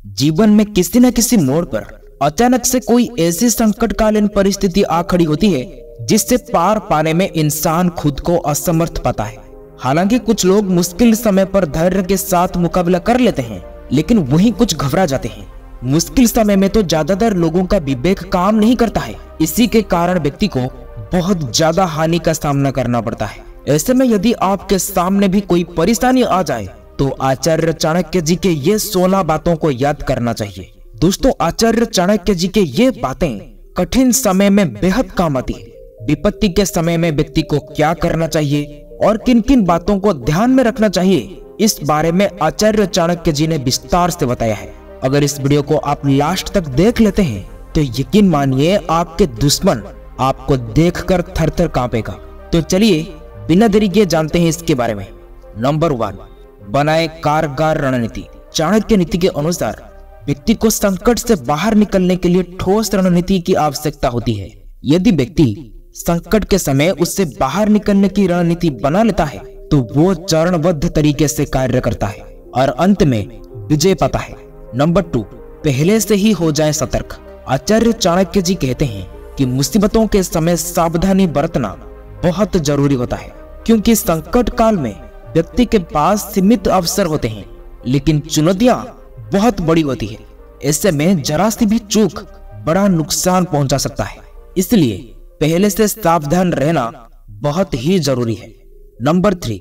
जीवन में किसी न किसी मोड़ पर अचानक से कोई ऐसी संकटकालीन परिस्थिति आ खड़ी होती है जिससे पार पाने में इंसान खुद को असमर्थ पाता है। हालांकि कुछ लोग मुश्किल समय पर धैर्य के साथ मुकाबला कर लेते हैं, लेकिन वहीं कुछ घबरा जाते हैं। मुश्किल समय में तो ज्यादातर लोगों का विवेक काम नहीं करता है। इसी के कारण व्यक्ति को बहुत ज्यादा हानि का सामना करना पड़ता है। ऐसे में यदि आपके सामने भी कोई परेशानी आ जाए तो आचार्य चाणक्य जी के ये 16 बातों को याद करना चाहिए। दोस्तों, आचार्य चाणक्य जी के ये बातें कठिन समय में बेहद काम आती है। विपत्ति के समय में व्यक्ति को क्या करना चाहिए और किन किन बातों को ध्यान में रखना चाहिए, इस बारे में आचार्य चाणक्य जी ने विस्तार से बताया है। अगर इस वीडियो को आप लास्ट तक देख लेते हैं तो यकीन मानिए आपके दुश्मन आपको देखकर थर-थर कांपेगा। तो चलिए बिना देरी किए जानते हैं इसके बारे में। नंबर 1, बनाए कारगर रणनीति। चाणक्य नीति के अनुसार व्यक्ति को संकट से बाहर निकलने के लिए ठोस रणनीति की आवश्यकता होती है। यदि व्यक्ति संकट के समय उससे बाहर निकलने की रणनीति बना लेता है तो वो चरणबद्ध तरीके से कार्य करता है और अंत में विजय पाता है। नंबर 2, पहले से ही हो जाए सतर्क। आचार्य चाणक्य जी कहते हैं कि मुसीबतों के समय सावधानी बरतना बहुत जरूरी होता है, क्योंकि संकट काल में व्यक्ति के पास सीमित अवसर होते हैं लेकिन चुनौतियां बहुत बड़ी होती है। ऐसे में जरा सी भी चूक बड़ा नुकसान पहुंचा सकता है, इसलिए पहले से सावधान रहना बहुत ही जरूरी है। नंबर 3,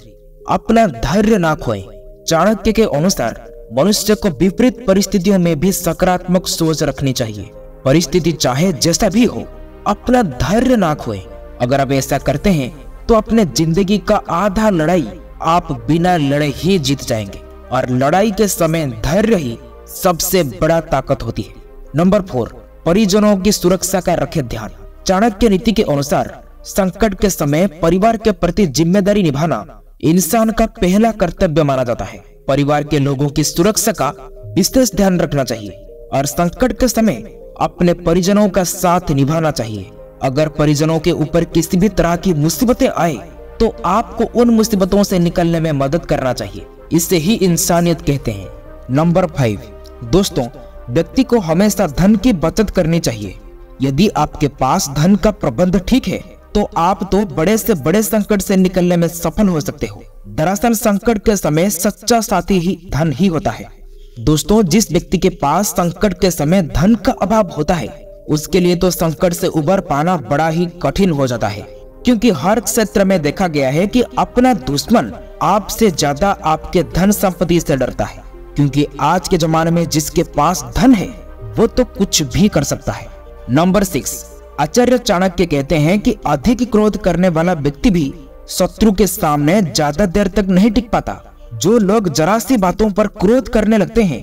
अपना धैर्य ना खोएं। चाणक्य के अनुसार मनुष्य को विपरीत परिस्थितियों में भी सकारात्मक सोच रखनी चाहिए। परिस्थिति चाहे जैसा भी हो, अपना धैर्य ना खोएं। अगर आप ऐसा करते हैं तो अपने जिंदगी का आधा लड़ाई आप बिना लड़े ही जीत जाएंगे और लड़ाई के समय धैर्य ही सबसे बड़ा ताकत होती है। नंबर 4, परिजनों की सुरक्षा का रखें ध्यान। चाणक्य नीति के अनुसार संकट के समय परिवार के प्रति जिम्मेदारी निभाना इंसान का पहला कर्तव्य माना जाता है। परिवार के लोगों की सुरक्षा का विशेष ध्यान रखना चाहिए और संकट के समय अपने परिजनों का साथ निभाना चाहिए। अगर परिजनों के ऊपर किसी भी तरह की मुसीबतें आए तो आपको उन मुसीबतों से निकलने में मदद करना चाहिए। इसे ही इंसानियत कहते हैं। नंबर 5, दोस्तों, व्यक्ति को हमेशा धन की बचत करनी चाहिए। यदि आपके पास धन का प्रबंध ठीक है तो आप तो बड़े से बड़े संकट से निकलने में सफल हो सकते हो। दरअसल संकट के समय सच्चा साथी ही धन ही होता है। दोस्तों, जिस व्यक्ति के पास संकट के समय धन का अभाव होता है उसके लिए तो संकट से उबर पाना बड़ा ही कठिन हो जाता है, क्योंकि हर क्षेत्र में देखा गया है कि अपना दुश्मन आपसे ज्यादा आपके धन संपत्ति से डरता है। क्योंकि आज के जमाने में जिसके पास धन है वो तो कुछ भी कर सकता है। नंबर 6, आचार्य चाणक्य कहते हैं कि अधिक क्रोध करने वाला व्यक्ति भी शत्रु के सामने ज्यादा देर तक नहीं टिक पाता। जो लोग जरा सी बातों पर क्रोध करने लगते हैं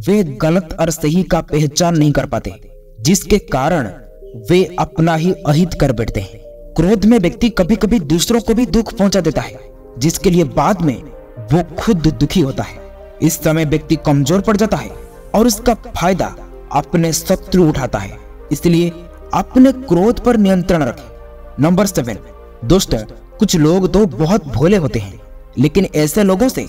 वे गलत और सही का पहचान नहीं कर पाते, जिसके कारण वे अपना ही अहित कर बैठते हैं। क्रोध में व्यक्ति कभी कभी दूसरों को भी दुख पहुंचा देता है, जिसके लिए बाद में वो खुद दुखी होता है। इस समय व्यक्ति कमजोर पड़ जाता है और उसका फायदा अपने शत्रु उठाता है, इसलिए अपने क्रोध पर नियंत्रण रखें। नंबर 7, दोस्तों, कुछ लोग तो बहुत भोले होते हैं, लेकिन ऐसे लोगों से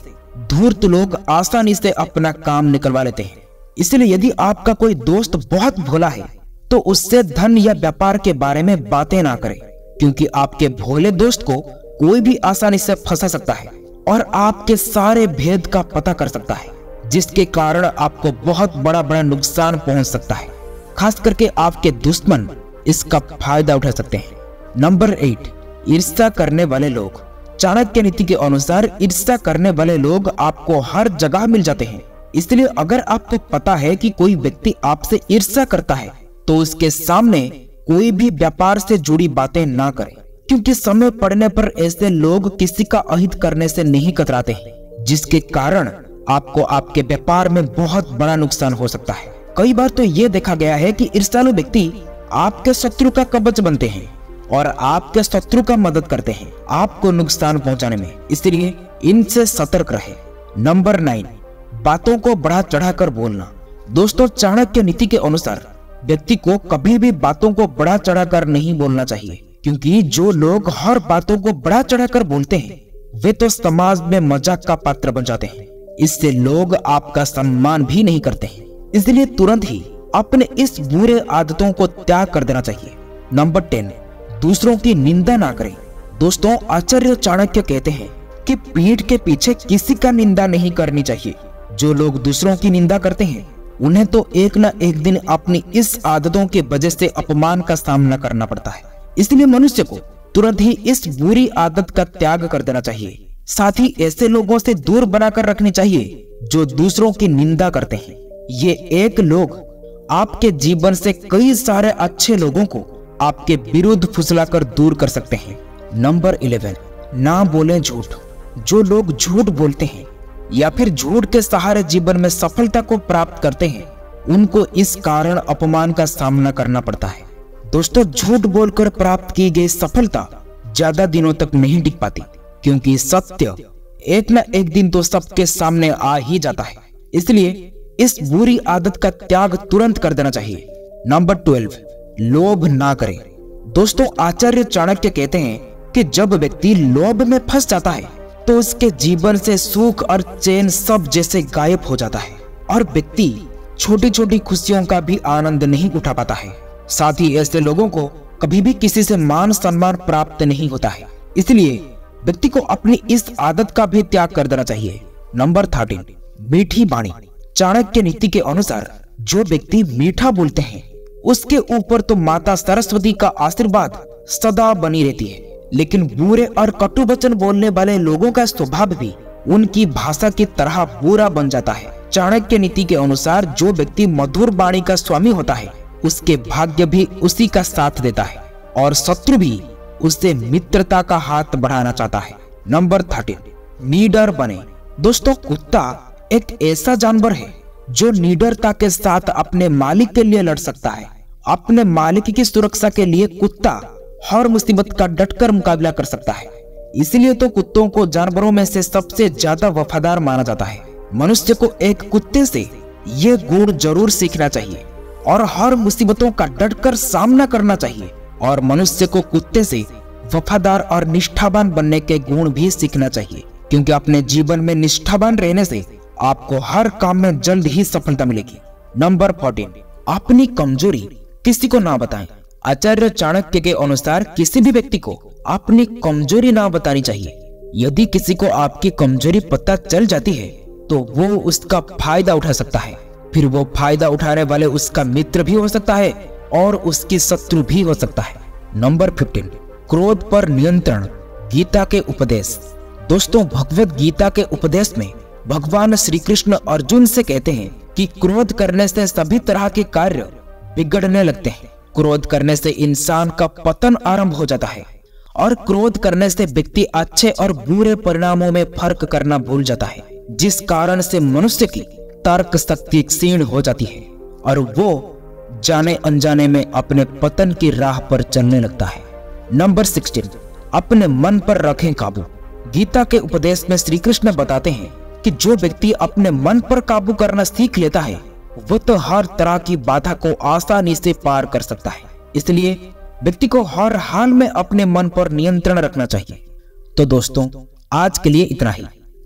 धूर्त लोग आसानी से अपना काम निकलवा लेते हैं। इसलिए यदि आपका कोई दोस्त बहुत भोला है तो उससे धन या व्यापार के बारे में बातें ना करें, क्योंकि आपके भोले दोस्त को कोई भी आसानी से फंसा सकता है और आपके सारे भेद का पता कर सकता है, जिसके कारण आपको बहुत बड़ा नुकसान पहुंच सकता है। खास करके आपके दुश्मन इसका फायदा उठा सकते हैं। नंबर 8, ईर्ष्या करने वाले लोग। चाणक्य नीति के अनुसार ईर्ष्या करने वाले लोग आपको हर जगह मिल जाते हैं। इसलिए अगर आपको पता है कि कोई व्यक्ति आपसे ईर्ष्या करता है तो उसके सामने कोई भी व्यापार से जुड़ी बातें ना करें, क्योंकि समय पड़ने पर ऐसे लोग किसी का अहित करने से नहीं कतराते हैं, जिसके कारण आपको आपके व्यापार में बहुत बड़ा नुकसान हो सकता है। कई बार तो ये देखा गया है कि ईर्ष्यालु व्यक्ति आपके शत्रु का कवच बनते हैं और आपके शत्रु का मदद करते हैं आपको नुकसान पहुंचाने में, इसलिए इनसे सतर्क रहे। नंबर 9, बातों को बढ़ा चढ़ाकर बोलना। दोस्तों, चाणक्य नीति के अनुसार व्यक्ति को कभी भी बातों को बढ़ा चढ़ाकर नहीं बोलना चाहिए, क्योंकि जो लोग हर बातों को बढ़ा चढ़ाकर बोलते हैं वे तो समाज में मजाक का पात्र बन जाते हैं। इससे लोग आपका सम्मान भी नहीं करते हैं। इसलिए तुरंत ही अपने इस बुरे आदतों को त्याग कर देना चाहिए। नंबर 10, दूसरों की निंदा ना करें। दोस्तों, आचार्य चाणक्य कहते हैं कि पीठ के पीछे किसी का निंदा नहीं करनी चाहिए। जो लोग दूसरों की निंदा करते हैं उन्हें तो एक न एक दिन अपनी इस आदतों के वजह से अपमान का सामना करना पड़ता है। इसलिए मनुष्य को तुरंत ही इस बुरी आदत का त्याग कर देना चाहिए। साथ ही ऐसे लोगों से दूर बनाकर रखनी चाहिए जो दूसरों की निंदा करते हैं। ये एक लोग आपके जीवन से कई सारे अच्छे लोगों को आपके विरुद्ध फुसलाकर दूर कर सकते हैं। नंबर 11, ना बोलें झूठ। जो लोग झूठ बोलते हैं या फिर झूठ के सहारे जीवन में सफलता को प्राप्त करते हैं उनको इस कारण अपमान का सामना करना पड़ता है। दोस्तों, झूठ बोलकर प्राप्त की गई सफलता ज्यादा दिनों तक नहीं टिक पाती, क्योंकि सत्य एक न एक दिन तो सबके सामने आ ही जाता है। इसलिए इस बुरी आदत का त्याग तुरंत कर देना चाहिए। नंबर 12, लोभ ना करें। दोस्तों, आचार्य चाणक्य कहते हैं कि जब व्यक्ति लोभ में फंस जाता है तो उसके जीवन से सुख और चैन सब जैसे गायब हो जाता है और व्यक्ति छोटी छोटी खुशियों का भी आनंद नहीं उठा पाता है। साथ ही ऐसे लोगों को कभी भी किसी से मान सम्मान प्राप्त नहीं होता है। इसलिए व्यक्ति को अपनी इस आदत का भी त्याग कर देना चाहिए। नंबर 13, मीठी वाणी। चाणक्य नीति के अनुसार जो व्यक्ति मीठा बोलते हैं उसके ऊपर तो माता सरस्वती का आशीर्वाद सदा बनी रहती है, लेकिन बुरे और कटु वचन बोलने वाले लोगों का स्वभाव भी उनकी भाषा की तरह बुरा बन जाता है। चाणक्य नीति के अनुसार जो व्यक्ति मधुर वाणी का स्वामी होता है उसके भाग्य भी उसी का साथ देता है और शत्रु भी उससे मित्रता का हाथ बढ़ाना चाहता है। नंबर 13, निडर बने। दोस्तों, कुत्ता एक ऐसा जानवर है जो निडरता के साथ अपने मालिक के लिए लड़ सकता है। अपने मालिक की सुरक्षा के लिए कुत्ता हर मुसीबत का डटकर मुकाबला कर सकता है। इसलिए तो कुत्तों को जानवरों में से सबसे ज्यादा वफादार माना जाता है। मनुष्य को एक कुत्ते से ये गुण जरूर सीखना चाहिए और हर मुसीबतों का डटकर सामना करना चाहिए और मनुष्य को कुत्ते से वफादार और निष्ठावान बनने के गुण भी सीखना चाहिए, क्योंकि अपने जीवन में निष्ठावान रहने से आपको हर काम में जल्द ही सफलता मिलेगी। नंबर 14, अपनी कमजोरी किसी को ना बताएं। आचार्य चाणक्य के अनुसार किसी भी व्यक्ति को अपनी कमजोरी ना बतानी चाहिए। यदि किसी को आपकी कमजोरी पता चल जाती है तो वो उसका फायदा उठा सकता है। फिर वो फायदा उठाने वाले उसका मित्र भी हो सकता है और उसकी शत्रु भी हो सकता है। नंबर 15, क्रोध पर नियंत्रण। गीता के उपदेश। दोस्तों, भगवत गीता के उपदेश में भगवान श्री कृष्ण अर्जुन से कहते हैं कि क्रोध करने से सभी तरह के कार्य बिगड़ने लगते हैं। क्रोध करने से इंसान का पतन आरंभ हो जाता है और क्रोध करने से व्यक्ति अच्छे और बुरे परिणामों में फर्क करना भूल जाता है, जिस कारण से मनुष्य की तर्क शक्ति क्षीण हो जाती है और वो जाने अनजाने में अपने पतन की राह पर चलने लगता है। नंबर 16, अपने मन पर रखें काबू। गीता के उपदेश में श्री कृष्ण बताते हैं कि जो व्यक्ति अपने मन पर काबू करना सीख लेता है वो तो हर तरह की बाधा को आसानी से पार कर सकता है। इसलिए व्यक्ति को हर हाल में अपने मन पर नियंत्रण रखना चाहिए। तो दोस्तों, आज के लिए इतना ही।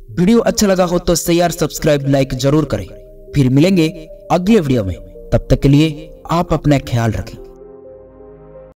वीडियो अच्छा लगा हो तो शेयर, सब्सक्राइब, लाइक जरूर करें। फिर मिलेंगे अगले वीडियो में। तब तक के लिए आप अपना ख्याल रखें।